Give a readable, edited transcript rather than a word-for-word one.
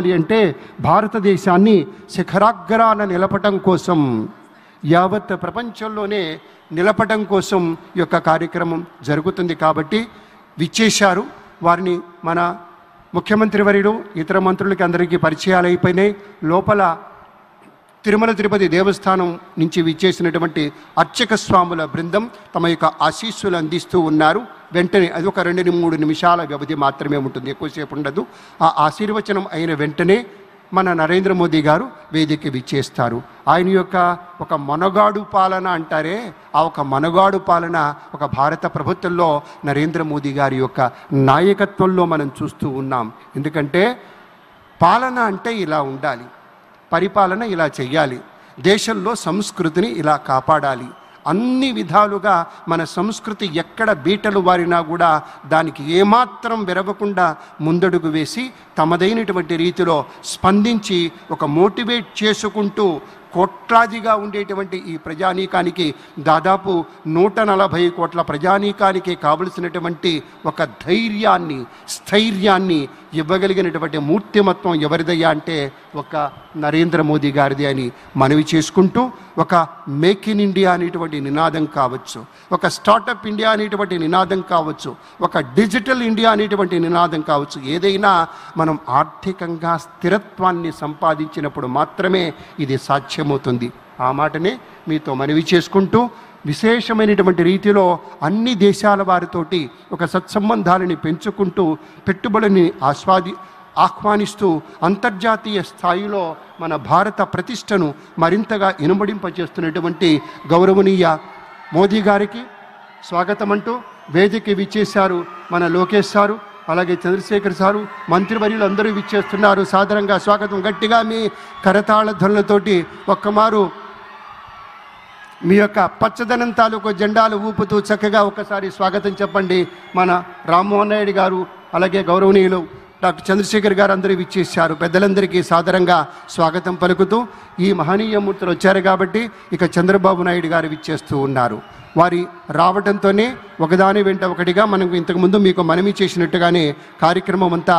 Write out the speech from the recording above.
అంటే భారతదేశాన్ని శిఖరాగ్రాన నిలపటం కోసం, యావత్ ప్రపంచంలోనే నిలపటం కోసం ఈ యొక్క కార్యక్రమం జరుగుతుంది. కాబట్టి విచ్చేశారు. వారిని మన ముఖ్యమంత్రి వర్యుడు, ఇతర మంత్రులకి అందరికీ పరిచయాలు అయిపోయినాయి. లోపల తిరుమల తిరుపతి దేవస్థానం నుంచి విచ్చేసినటువంటి అర్చక స్వాముల బృందం తమ యొక్క ఆశీస్సులు అందిస్తూ ఉన్నారు. వెంటనే అది ఒక 2-3 నిమిషాల వ్యవధి మాత్రమే ఉంటుంది, ఎక్కువసేపు ఉండదు. ఆ ఆశీర్వచనం అయిన వెంటనే మన నరేంద్ర మోదీ గారు వేదిక విచ్చేస్తారు. ఆయన యొక్క ఒక మనగాడు పాలన అంటారే, ఆ ఒక మనగాడు పాలన ఒక భారత ప్రభుత్వంలో నరేంద్ర మోదీ గారి యొక్క నాయకత్వంలో మనం చూస్తూ ఉన్నాం. ఎందుకంటే పాలన అంటే ఇలా ఉండాలి, పరిపాలన ఇలా చెయ్యాలి, దేశంలో సంస్కృతిని ఇలా కాపాడాలి. అన్ని విధాలుగా మన సంస్కృతి ఎక్కడ బీటలు వారినా కూడా దానికి ఏమాత్రం విరవకుండా ముందడుగు వేసి తమదైనటువంటి రీతిలో స్పందించి ఒక మోటివేట్ చేసుకుంటూ కోట్లాదిగా ఉండేటువంటి ఈ ప్రజానీకానికి, దాదాపు 140 కోట్ల ప్రజానీకానికి కావలసినటువంటి ఒక ధైర్యాన్ని, స్థైర్యాన్ని ఇవ్వగలిగినటువంటి మూర్తిమత్వం ఎవరిదయ్యా అంటే ఒక నరేంద్ర మోదీ గారిది అని మనవి చేసుకుంటూ, ఒక మేక్ ఇన్ ఇండియా అనేటువంటి నినాదం కావచ్చు, ఒక స్టార్టప్ ఇండియా అనేటువంటి నినాదం కావచ్చు, ఒక డిజిటల్ ఇండియా అనేటువంటి నినాదం కావచ్చు, ఏదైనా మనం ఆర్థికంగా స్థిరత్వాన్ని సంపాదించినప్పుడు మాత్రమే ఇది సాధ్యమవుతుంది. ఆ మాటనే మీతో మనవి చేసుకుంటూ, విశేషమైనటువంటి రీతిలో అన్ని దేశాల వారితోటి ఒక సత్సంబంధాలని పెంచుకుంటూ పెట్టుబడిని ఆహ్వానిస్తూ అంతర్జాతీయ స్థాయిలో మన భారత ప్రతిష్టను మరింతగా ఇనుమడింపచేస్తున్నటువంటి గౌరవనీయ మోదీ గారికి స్వాగతం అంటూ వేదిక విచ్చేశారు మన లోకేష్ సారు, అలాగే చంద్రశేఖర్ సారు, మంత్రివర్యులు అందరూ విచ్చేస్తున్నారు. సాదరంగా స్వాగతం. గట్టిగా మీ కరతాళ ధ్వనులతోటి ఒక్కమారు మీ యొక్క పచ్చదనం తాలూకు జెండాలు ఊపుతూ చక్కగా ఒకసారి స్వాగతం చెప్పండి. మన రామ్మోహన్ నాయుడు గారు, అలాగే గౌరవనీయులు డాక్టర్ చంద్రశేఖర్ గారు అందరూ విచ్చేశారు. పెద్దలందరికీ సాదరంగా స్వాగతం పలుకుతూ, ఈ మహనీయమూర్తులు వచ్చారు కాబట్టి ఇక చంద్రబాబు నాయుడు గారు విచ్చేస్తూ ఉన్నారు. వారి రావడంతోనే ఒకదాని వెంట ఒకటిగా మనం ఇంతకుముందు మీకు మనవి చేసినట్టుగానే కార్యక్రమం అంతా